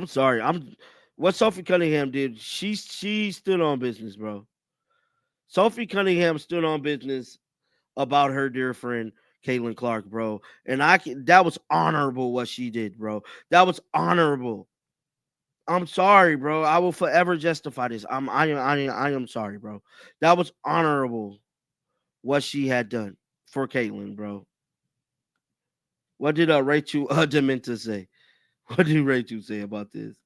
I'm sorry. What Sophie Cunningham did. She stood on business, bro. Sophie Cunningham stood on business about her dear friend Caitlin Clark, bro. And that was honorable what she did, bro. That was honorable. I'm sorry, bro. I will forever justify this. I am sorry, bro. That was honorable what she had done for Caitlin, bro. What did Rachel Dementa say? What did Rachel say about this?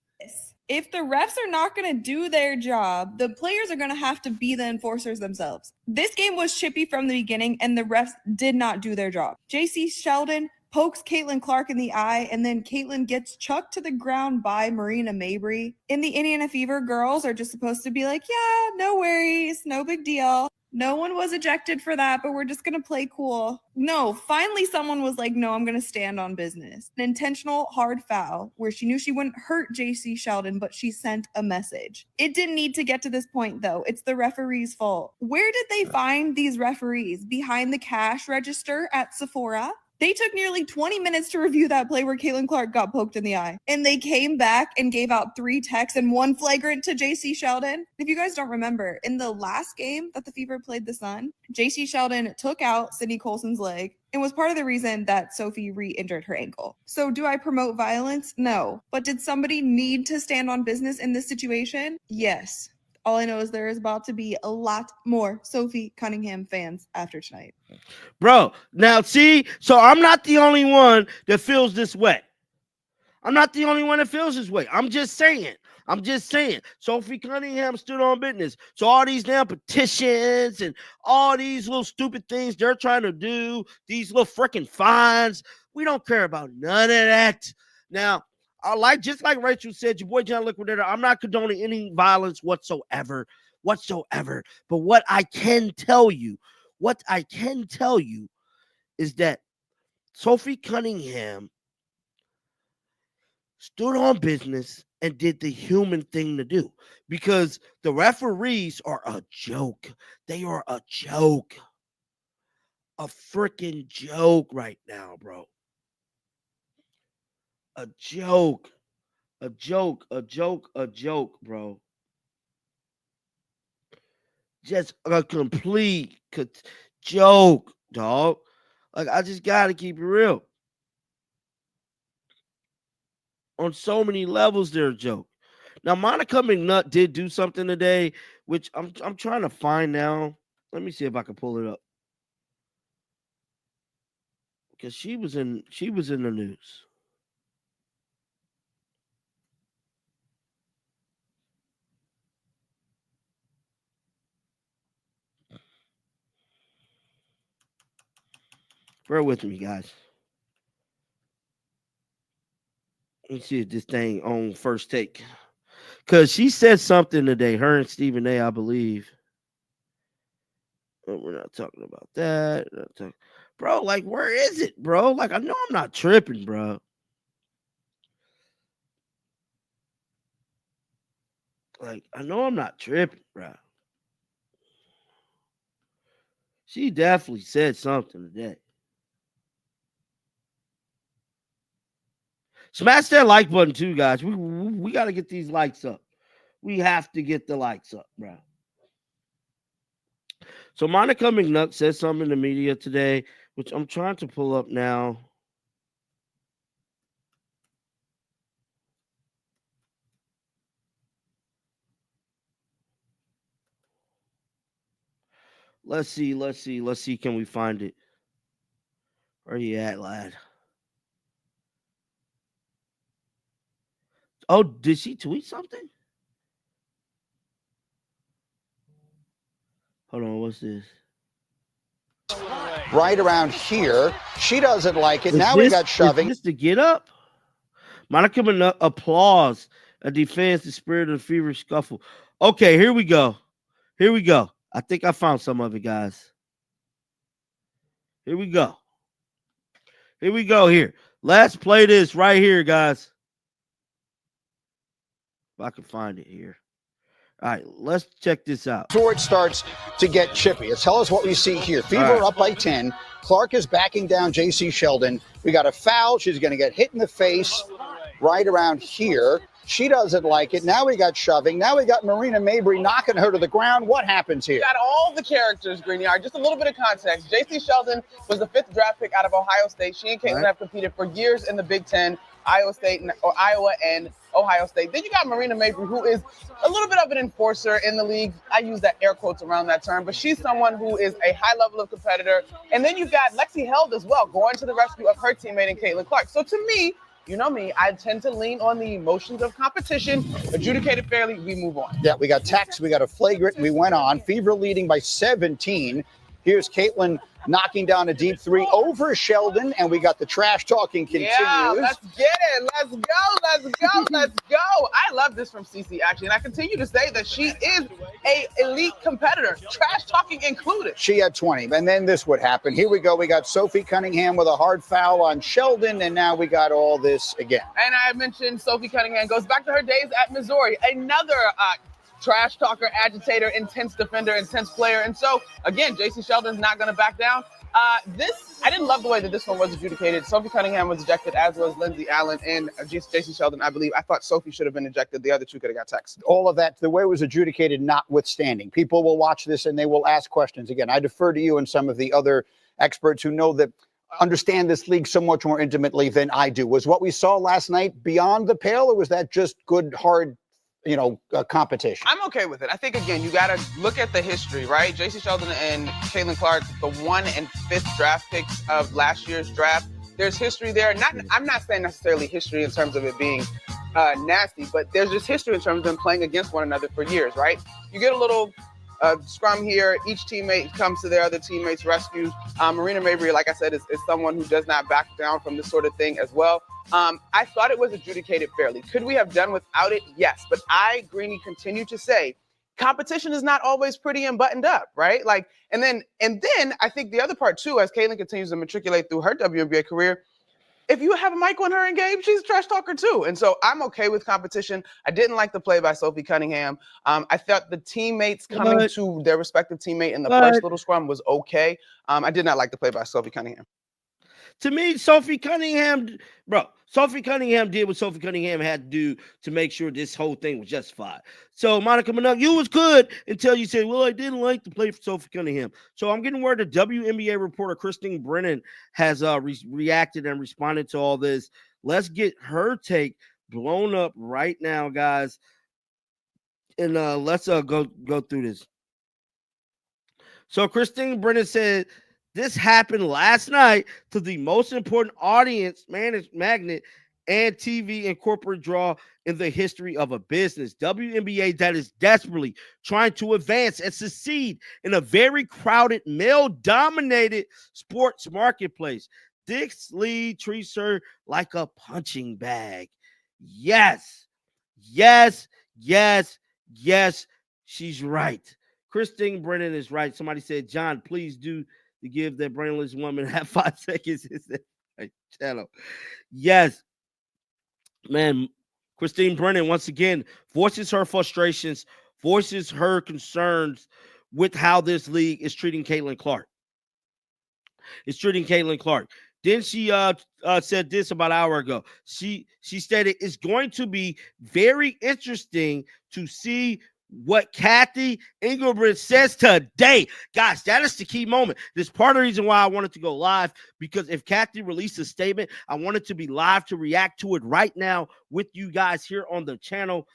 If the refs are not going to do their job, the players are going to have to be the enforcers themselves. This game was chippy from the beginning, and the refs did not do their job. JC Sheldon pokes Caitlin Clark in the eye, and then Caitlin gets chucked to the ground by Marina Mabry. In the Indiana Fever, girls are just supposed to be like, yeah, no worries, no big deal. No one was ejected for that, but we're just going to play cool. No, finally someone was like, no, I'm going to stand on business. An intentional hard foul where she knew she wouldn't hurt JC Sheldon, but she sent a message. It didn't need to get to this point, though. It's the referee's fault. Where did they find these referees? Behind the cash register at Sephora? They took nearly 20 minutes to review that play where Caitlin Clark got poked in the eye. And they came back and gave out 3 techs and 1 flagrant to JC Sheldon. If you guys don't remember, in the last game that the Fever played the Sun, JC Sheldon took out Sydney Colson's leg and was part of the reason that Sophie re-injured her ankle. So do I promote violence? No. But did somebody need to stand on business in this situation? Yes. All I know is there is about to be a lot more Sophie Cunningham fans after tonight. Bro, now see, so I'm not the only one that feels this way. I'm not the only one that feels this way. I'm just saying. Sophie Cunningham stood on business. So all these damn petitions and all these little stupid things they're trying to do, these little freaking fines, we don't care about none of that. Now, just like Rachel said, your boy John Liquidator, I'm not condoning any violence whatsoever. But what I can tell you is that Sophie Cunningham stood on business and did the human thing to do, because the referees are a joke. They are a joke. A freaking joke right now, bro. A joke, bro. Just a complete joke, dog. Like, I just gotta keep it real. On so many levels, they're a joke. Now, Monica McNutt did do something today, which I'm trying to find now. Let me see if I can pull it up. Because she was in the news. Bear with me, guys. Let me see if this thing on First Take. Because she said something today, her and Stephen A., I believe. But we're not talking about that. Bro, like, where is it, bro? Like, I know I'm not tripping, bro. Like, I know I'm not tripping, bro. She definitely said something today. Smash that like button too, guys. We got to get these likes up. We have to get the likes up, bro. So Monica McNutt said something in the media today, which I'm trying to pull up now. Let's see. Can we find it? Where you at, lad? Oh, did she tweet something? Hold on, what's this? Right around here. She doesn't like it. Now we got shoving. Is this to get up? Monica McNutt applauds and defends the spirit of the Fever scuffle. Okay, here we go. I think I found some of it, guys. Here we go. Here. Let's play this right here, guys. If I can find it here. All right, let's check this out. Before it starts to get chippy, tell us what we see here. Fever up by 10. Clark is backing down JC Sheldon. We got a foul. She's going to get hit in the face right around here. She doesn't like it. Now we got shoving. Now we got Marina Mabry knocking her to the ground. What happens here? You got all the characters, Greenyard. Just a little bit of context. J.C. Sheldon was the 5th draft pick out of Ohio State. She and Caitlin have competed for years in the Big Ten, Iowa and Ohio State. Then you got Marina Mabry, who is a little bit of an enforcer in the league. I use that air quotes around that term, but she's someone who is a high level of competitor. And then you've got Lexi Held as well, going to the rescue of her teammate in Caitlin Clark. So to me, you know me, I tend to lean on the emotions of competition, adjudicated fairly, we move on. Yeah, we got text, we got a flagrant, and we went on. Fever leading by 17. Here's Caitlin knocking down a deep 3 over Sheldon, and we got the trash talking continues. Yeah, let's get it. Let's go. I love this from Cece, actually, and I continue to say that she is a elite competitor, trash talking included. She had 20, and then this would happen. Here we go. We got Sophie Cunningham with a hard foul on Sheldon, and now we got all this again. And I mentioned Sophie Cunningham goes back to her days at Missouri, another trash talker, agitator, intense defender, intense player. And so, again, J.C. Sheldon's not going to back down. I didn't love the way that this one was adjudicated. Sophie Cunningham was ejected, as was Lindsay Allen and J.C. Sheldon, I believe. I thought Sophie should have been ejected. The other two could have got text. All of that, the way it was adjudicated notwithstanding. People will watch this and they will ask questions. Again, I defer to you and some of the other experts who know that understand this league so much more intimately than I do. Was what we saw last night beyond the pale, or was that just good, hard, competition? I'm okay with it. I think, again, you got to look at the history, right? J.C. Sheldon and Caitlin Clark, the 1 and 5th draft picks of last year's draft. There's history there. I'm not saying necessarily history in terms of it being nasty, but there's just history in terms of them playing against one another for years, right? You get a little scrum here. Each teammate comes to their other teammate's rescue. Marina Mabry, like I said, is someone who does not back down from this sort of thing as well. I thought it was adjudicated fairly. Could we have done without it? Yes. But Greenie, continue to say competition is not always pretty and buttoned up, right? And then I think the other part too, as Caitlin continues to matriculate through her WNBA career, if you have a mic on her in game, she's a trash talker too. And so I'm okay with competition. I didn't like the play by Sophie Cunningham. I thought the teammates coming to their respective teammate in the first little scrum was okay. I did not like the play by Sophie Cunningham. To me, Sophie Cunningham did what Sophie Cunningham had to do to make sure this whole thing was justified. So, Monica McNutt, you was good until you said, well, I didn't like the play for Sophie Cunningham. So I'm getting word the WNBA reporter Christine Brennan has reacted and responded to all this. Let's get her take blown up right now, guys. And let's go through this. So Christine Brennan said, this happened last night to the most important audience magnet and TV and corporate draw in the history of a business. WNBA that is desperately trying to advance and succeed in a very crowded, male-dominated sports marketplace. This league treats her like a punching bag. Yes, she's right. Christine Brennan is right. Somebody said, John, please do to give that brainless woman have 5 seconds in that channel. Yes, man. Christine Brennan, once again, voices her frustrations, voices her concerns with how this league is treating Caitlin Clark. Then she said this about an hour ago. She stated, it's going to be very interesting to see what Kathy Engelbrecht says today. Guys, that is the key moment. This part of the reason why I wanted to go live, because if Kathy released a statement, I wanted to be live to react to it right now with you guys here on the channel.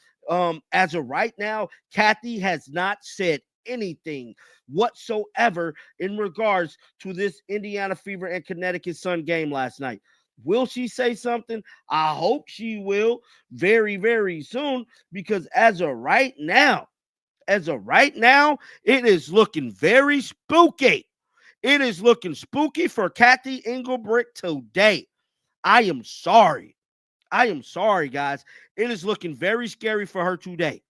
As of right now, Kathy has not said anything whatsoever in regards to this Indiana Fever and Connecticut Sun game last night. Will she say something? I hope she will very, very soon, because as of right now, it is looking very spooky. It is looking spooky for Kathy Engelbrecht today. I am sorry, guys. It is looking very scary for her today.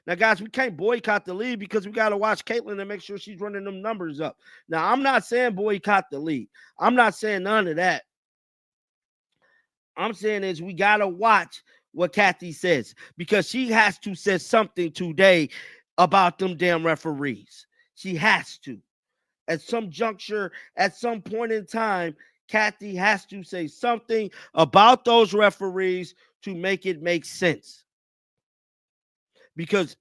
Now, guys, we can't boycott the league because we got to watch Caitlin and make sure she's running them numbers up. Now, I'm not saying boycott the league. I'm not saying none of that. I'm saying is we got to watch what Kathy says, because she has to say something today about them damn referees. She has to. At some juncture, at some point in time, Kathy has to say something about those referees to make it make sense. Because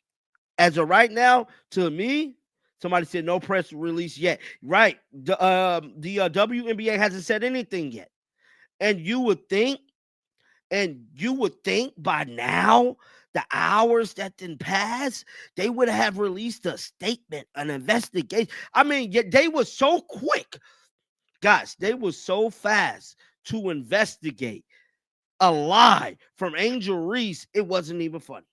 as of right now, to me, somebody said no press release yet. Right. The WNBA hasn't said anything yet. And you would think by now, the hours that didn't pass, they would have released a statement, an investigation. I mean, they were so quick. Guys, they were so fast to investigate a lie from Angel Reese. It wasn't even funny.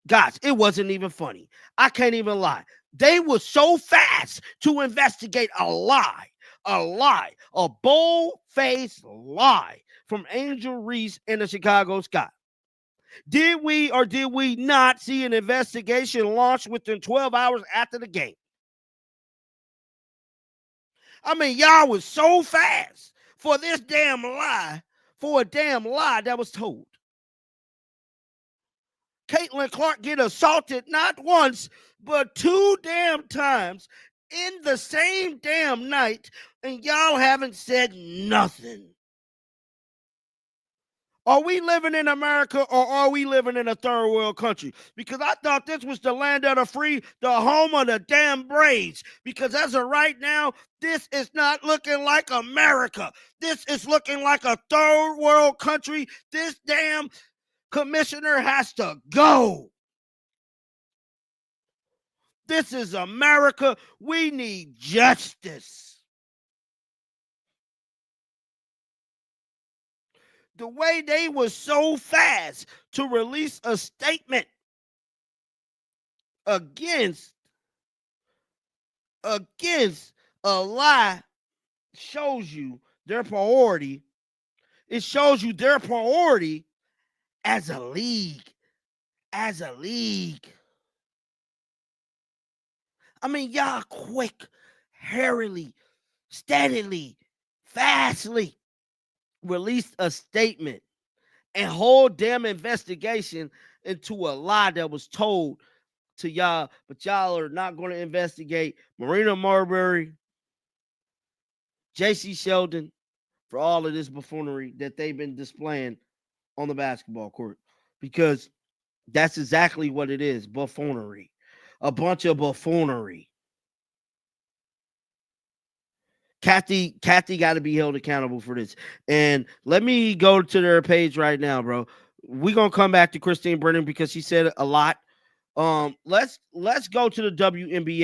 Guys, it wasn't even funny. I can't even lie. They were so fast to investigate a lie, a bold-faced lie from Angel Reese in the Chicago Sky. Did we or did we not see an investigation launched within 12 hours after the game? I mean, y'all was so fast for this damn lie, for a damn lie that was told. Caitlin Clark get assaulted not once, but 2 damn times in the same damn night, and y'all haven't said nothing. Are we living in America or are we living in a third world country? Because I thought this was the land of the free, the home of the damn Braves. Because as of right now, this is not looking like America. This is looking like a third world country. This damn commissioner has to go. This is America. We need justice. The way they were so fast to release a statement against a lie shows you their priority. It shows you their priority as a league. As a league. I mean, y'all quick, hurriedly, steadily, fastly released a statement and whole damn investigation into a lie that was told to y'all, but y'all are not going to investigate Marina Marbury, J.C. Sheldon for all of this buffoonery that they've been displaying on the basketball court, because that's exactly what it is, buffoonery. A bunch of buffoonery. Kathy got to be held accountable for this. And let me go to their page right now, bro. We're going to come back to Christine Brennan because she said a lot. Let's go to the WNBA.